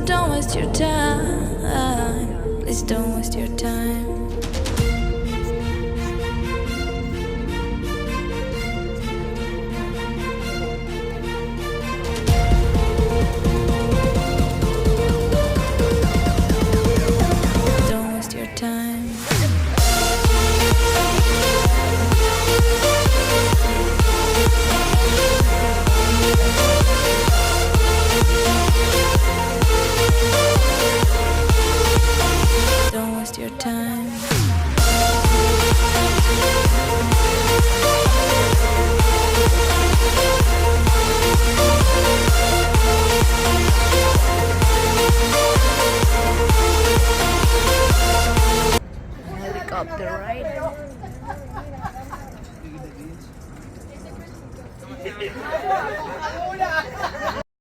don't waste your time. Please don't waste your time. Don't waste your time. Don't waste your time. Helicopter ride.